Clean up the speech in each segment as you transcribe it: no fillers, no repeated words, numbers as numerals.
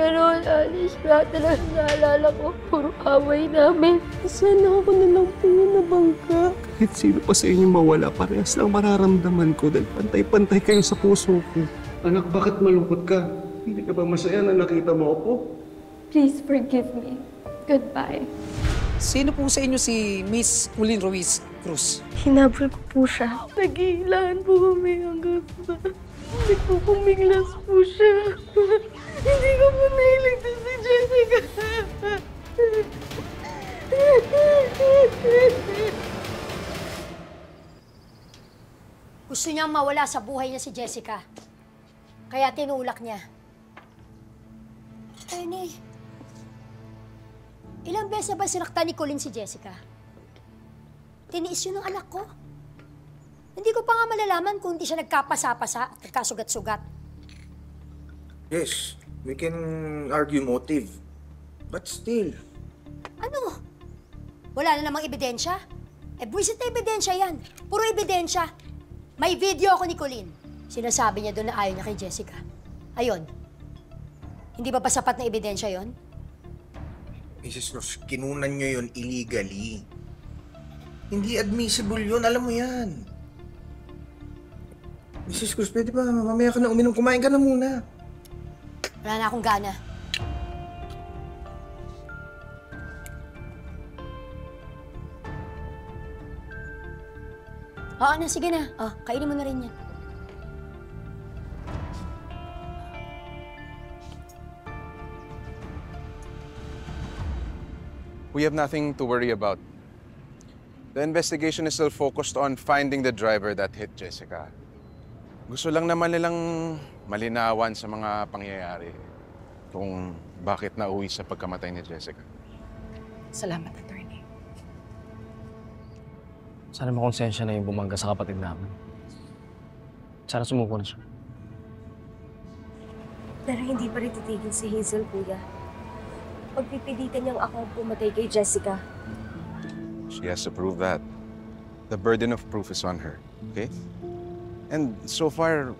gano'n, Alice. Lahat na lang naalala ko, puro away namin. Sana ako na lang po yung nabangga. Kahit sino pa sa inyo mawala, parehas lang mararamdaman ko dahil pantay-pantay kayo sa puso ko. Anak, bakit malungkot ka? Hindi ka ba masaya na nakita mo ako? Please forgive me. Goodbye. Sino po sa inyo si Miss Culin Ruiz Cruz? Hinabol ko po siya. Naghihilaan po kami hanggang sa kuminglas po siya. Hindi ko po nailigtas si Jessica. Gusto niyang mawala sa buhay niya si Jessica. Kaya tinulak niya. Attorney, ilang beses na ba sinaktan ni Culin si Jessica? Tiniis yun ng anak ko. Hindi ko pa nga malalaman kung hindi siya nagkapasa-pasa at nagkasugat-sugat. Yes, we can argue motive. But still... Ano? Wala na namang ebidensya? Buwisit na ebidensya yan. Puro ebidensya. May video ako ni Culin. Sinasabi niya doon na ayaw niya kay Jessica. Ayun. Hindi ba sapat na ebidensya yon? Mrs. Cruz, kinunan nyo yun illegally. Hindi admissible yun, alam mo yan. Mrs. Cruz, pwede ba mamaya ka na uminom? Kumain ka na muna. Wala na akong gana. Oo na, sige na. Kainin mo na rin yan. We have nothing to worry about. The investigation is still focused on finding the driver that hit Jessica. Gusto lang naman nilang malinawan sa mga pangyayari kung bakit nauwi sa pagkamatay ni Jessica. Salamat, attorney. Sana makonsensya na yung bumangga sa kapatid namin. Sana sumuko na siya. Pero hindi pa rin titigil si Hazel, kuya. Pagpipilitan niyang ako pumatay kay Jessica. She has to prove that. The burden of proof is on her, okay? And so far,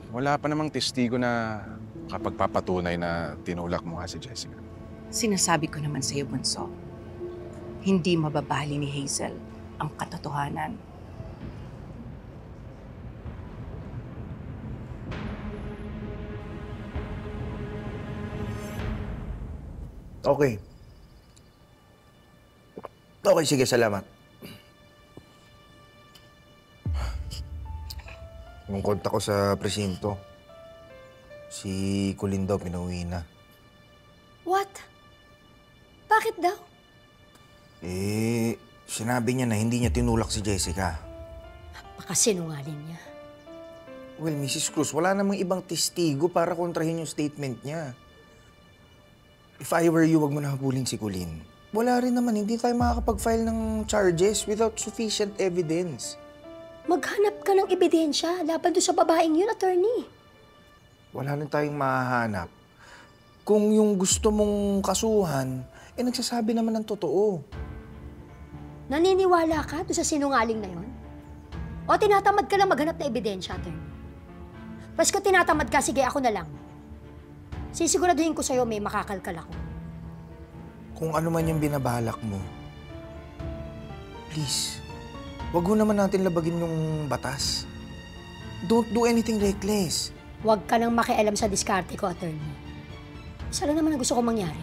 wala pa namang testigo na kapagpapatunay na tinulak mo nga si Jessica. Sinasabi ko naman sa iyo, Bunso, hindi mababali ni Hazel ang katotohanan. Okay. Okay, sige, salamat. Yung kontak ko sa presinto, si Culin daw pinauwi na. What? Bakit daw? Sinabi niya na hindi niya tinulak si Jessica. Napakasinungaling niya. Well, Mrs. Cruz, wala namang ibang testigo para kontrahin yung statement niya. If I were you, wag mo na habulin si Culin. Wala rin naman, hindi tayo makakapag-file ng charges without sufficient evidence. Maghanap ka ng ebidensya laban doon sa babaeng yun, attorney. Wala rin tayong mahahanap. Kung yung gusto mong kasuhan, nagsasabi naman ng totoo. Naniniwala ka doon sa sinungaling na yun? O tinatamad ka lang maghanap ng ebidensya, attorney? Pas kung tinatamad ka, sige, ako na lang. Sisiguraduhin ko sa'yo may makakalkal ako. Kung ano man yung binabalak mo, please, wag mo naman natin labagin yung batas. Don't do anything reckless. Huwag ka nang makialam sa diskarte ko, attorney. Isa lang naman ang gusto ko mangyari.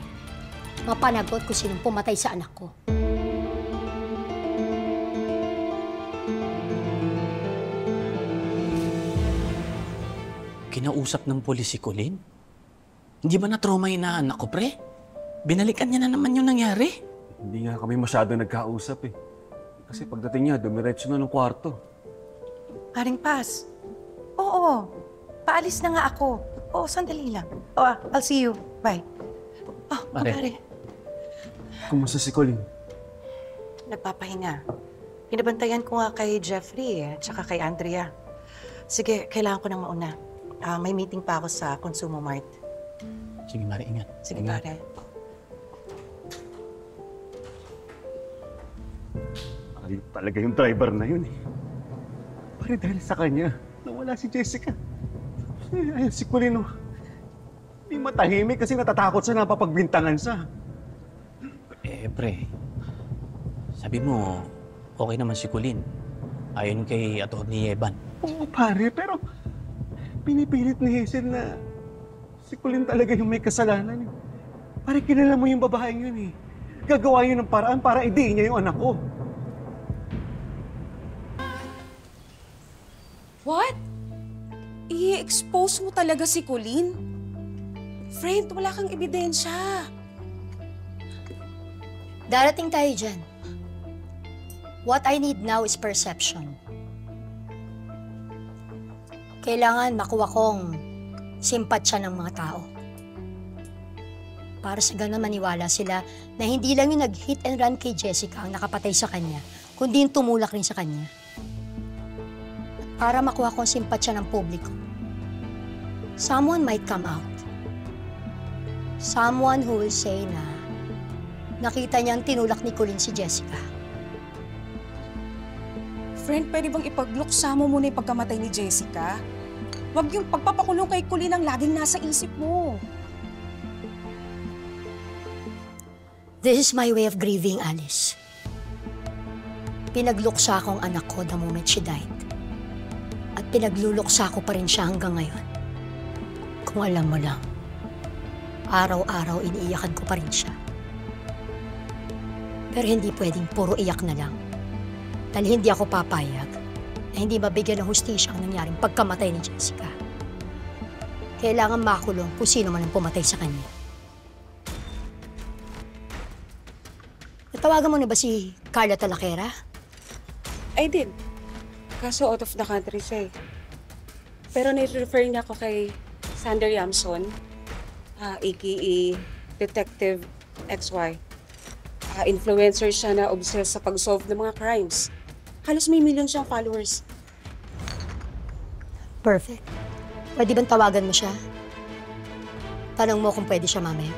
Mapanagot kung sinong pumatay sa anak ko. Kinausap ng pulis si Culin? Hindi ba na-trauma yung anak ko, pre? Binalikan niya na naman yung nangyari. Hindi nga kami masyado nagkausap eh. Kasi pagdating niya, dumiretso na ng kwarto. Paring Paz. Oo, paalis na nga ako. Oo, sandali lang. I'll see you. Bye. Pare. Pare. Kumusta si Culin? Nagpapahinga. Pinabantayan ko nga kay Jeffrey at saka kay Andrea. Sige, kailangan ko nang mauna. May meeting pa ako sa Consumo Mart. Sige, Mare, ingat. Sige, pare. Ay, talaga yung driver na yun eh. Pare, dahil sa kanya, nawala si Jessica. Ayun, si Culin, oh. Hindi matahimik kasi natatakot siya na papagbintangan siya. Pre, sabi mo, okay naman si Colleen. Ayon kay Atty. Evan. Oo, pare, pero pinipilit ni Hazel na si Colleen talaga yung may kasalanan. Pare, kilala mo yung babaeng yun eh. Gagawa yun ng paraan para idiin niya yung anak ko. What? I-expose mo talaga si Colleen? Friend, wala kang ebidensya. Darating tayo dyan. What I need now is perception. Kailangan makuha kong simpatsya ng mga tao. Para sa ganun maniwala sila na hindi lang yung nag-hit and run kay Jessica ang nakapatay sa kanya, kundi yung tumulak rin sa kanya. Para makuha kong simpatsya ng publiko, someone might come out. Someone who will say na nakita niyang tinulak ni Colleen si Jessica. Friend, pwede bang ipagluksa mo muna yung pagkamatay ni Jessica? Huwag yung pagpapakulong kay Colleen ang laging nasa isip mo. This is my way of grieving, Alice. Pinagluksa ko ang anak ko the moment she died. At pinagluluksa ko pa rin siya hanggang ngayon. Kung alam mo lang, araw-araw iniiyakan ko pa rin siya. Pero hindi pwedeng puro iyak na lang. Dahil hindi ako papayag na hindi mabigyan ng hustisya ang nangyaring pagkamatay ni Jessica. Kailangan makulong kung sino man ang pumatay sa kanya. Natawagan mo na ba si Carla Talaquera? I did. Kaso out of the country siya eh. Pero nai-refer niya ako kay Sander Yamson, aka Detective XY. Influencer siya na obsessed sa pag-solve ng mga crimes. Halos may million siyang followers. Perfect. Pwede bang tawagan mo siya? Tanong mo kung pwede siya mamaya.